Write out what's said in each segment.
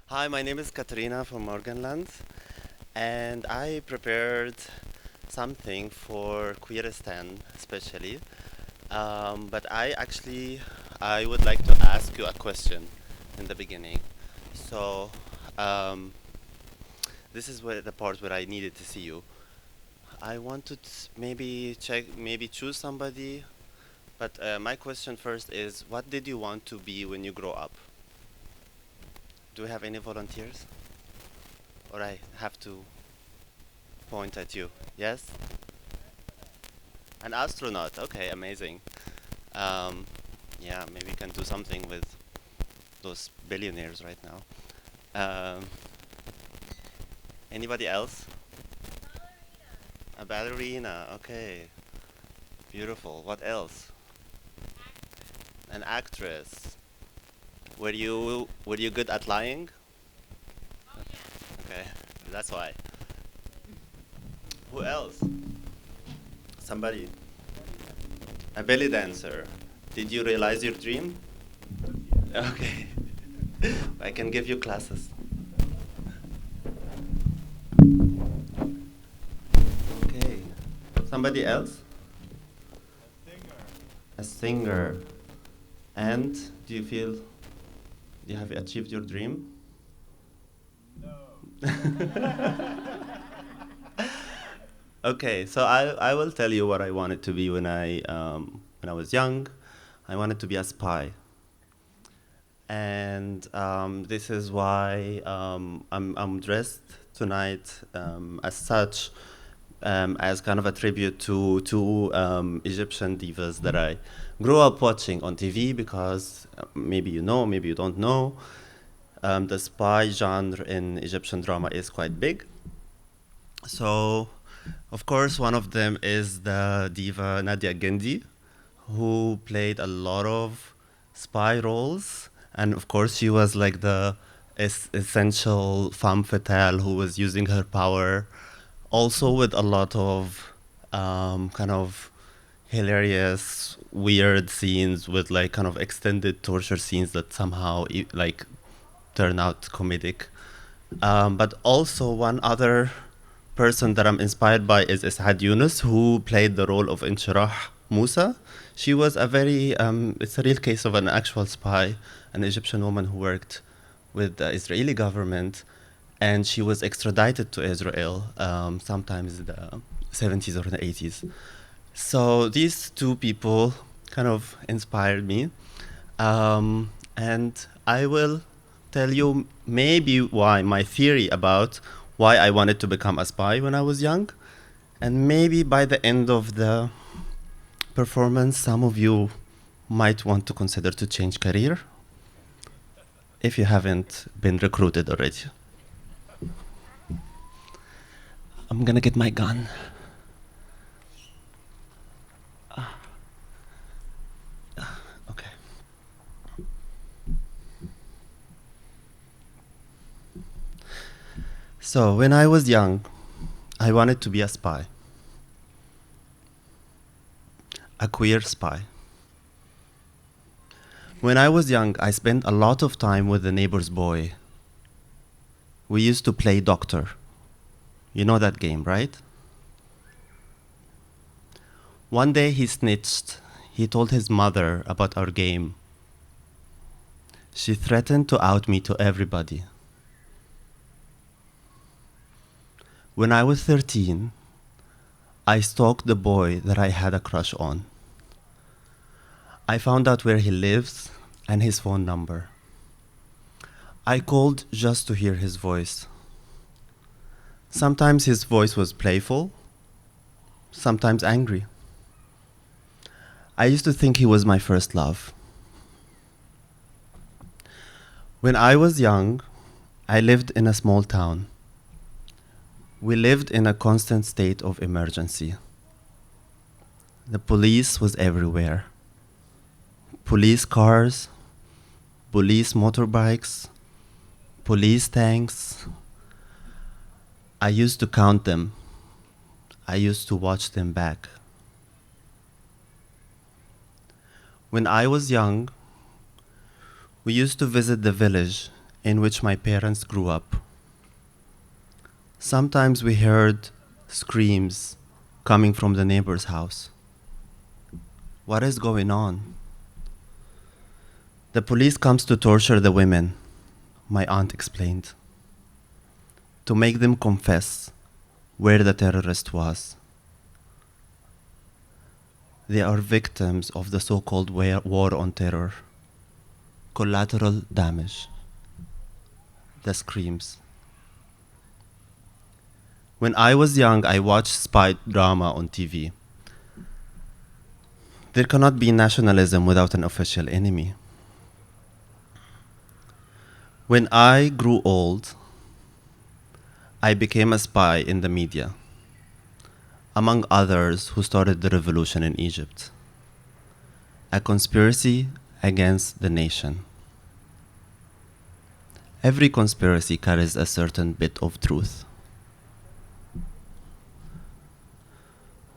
Hi, my name is Katharina von Morgenland, and I prepared something for Queeristan especially. But I would like to ask you a question in the beginning. So, um, this is where the part where I needed to see you. I wanted maybe choose somebody, but my question first is, what did you want to be when you grow up? Do we have any volunteers? Or I have to point at you? Yes? An astronaut. Okay, amazing. Um, yeah, maybe we can do something with those billionaires right now. Um, Anybody else? A ballerina. Okay, beautiful. What else? An actress. Were you good at lying? Okay, that's why. Who else? Somebody. A belly dancer. Did you realize your dream? Okay. I can give you classes. Okay. Somebody else? A singer. And do you feel you have achieved your dream? Okay, so I will tell you what I wanted to be when I was young. I wanted to be a spy, and this is why I'm dressed tonight as such, as kind of a tribute to two Egyptian divas that I grew up watching on TV because maybe you know, maybe you don't know. The spy genre in Egyptian drama is quite big. So, of course, one of them is the diva Nadia Gendi, who played a lot of spy roles. And of course, she was like the essential femme fatale who was using her power also with a lot of kind of hilarious, weird scenes with like kind of extended torture scenes that somehow like turn out comedic. But also one other person that I'm inspired by is Ishad Yunus, who played the role of Inshirah Musa. She was it's a real case of an actual spy, an Egyptian woman who worked with the Israeli government, and she was extradited to Israel sometimes in the 70s or the 80s. So these two people kind of inspired me. And I will tell you maybe why my theory about why I wanted to become a spy when I was young. And maybe by the end of the performance, some of you might want to consider to change career if you haven't been recruited already. I'm gonna get my gun. Okay. So when I was young, I wanted to be a spy, a queer spy. When I was young, I spent a lot of time with the neighbor's boy. We used to play doctor. You know that game, right? One day he snitched. He told his mother about our game. She threatened to out me to everybody. When I was 13, I stalked the boy that I had a crush on. I found out where he lives and his phone number. I called just to hear his voice. Sometimes his voice was playful, sometimes angry. I used to think he was my first love. When I was young, I lived in a small town. We lived in a constant state of emergency. The police was everywhere. Police cars, police motorbikes, police tanks. I used to count them. I used to watch them back. When I was young, we used to visit the village in which my parents grew up. Sometimes we heard screams coming from the neighbor's house. What is going on? The police comes to torture the women, my aunt explained, to make them confess where the terrorist was. They are victims of the so-called war on terror. Collateral damage. The screams. When I was young, I watched spy drama on TV. There cannot be nationalism without an official enemy. When I grew old, I became a spy in the media, among others who started the revolution in Egypt. A conspiracy against the nation. Every conspiracy carries a certain bit of truth.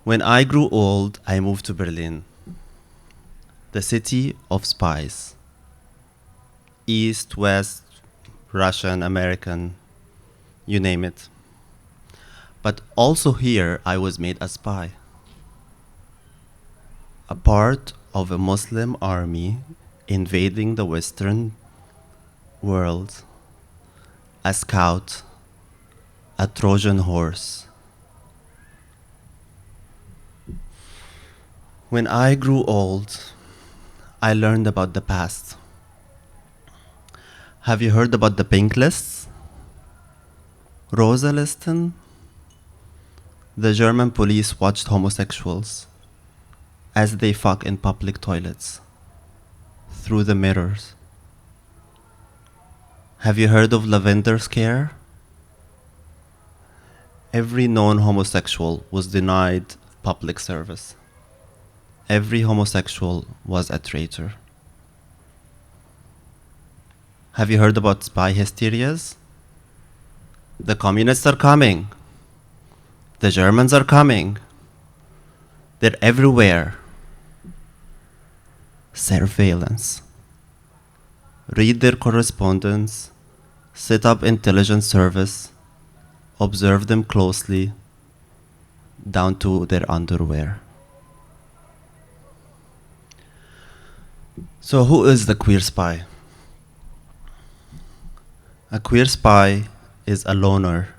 When I grew old, I moved to Berlin, the city of spies. East, West, Russian, American, you name it. But also here, I was made a spy. A part of a Muslim army invading the Western world. A scout, a Trojan horse. When I grew old, I learned about the past. Have you heard about the pink lists? Rosa Listen? The German police watched homosexuals as they fuck in public toilets through the mirrors. Have you heard of Lavender Scare? Every known homosexual was denied public service. Every homosexual was a traitor. Have you heard about spy hysterias? The communists are coming. The Germans are coming. They're everywhere. Surveillance. Read their correspondence, set up intelligence service, observe them closely, down to their underwear. So who is the queer spy? A queer spy is a loner,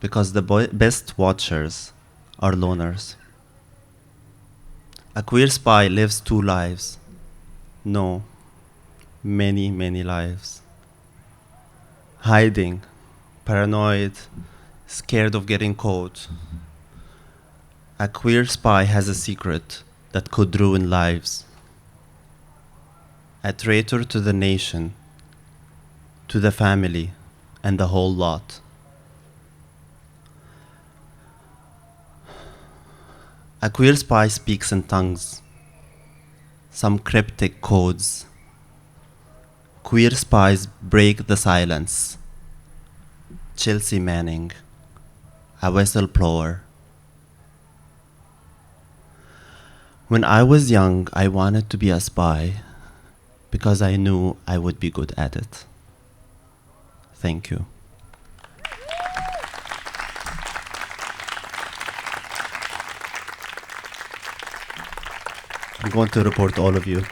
because the best watchers are loners. A queer spy lives 2 lives. No, many, many lives. Hiding, paranoid, scared of getting caught. A queer spy has a secret that could ruin lives. A traitor to the nation, to the family, and the whole lot. A queer spy speaks in tongues, some cryptic codes. Queer spies break the silence. Chelsea Manning, a whistleblower. When I was young, I wanted to be a spy because I knew I would be good at it. Thank you. I'm going to report all of you.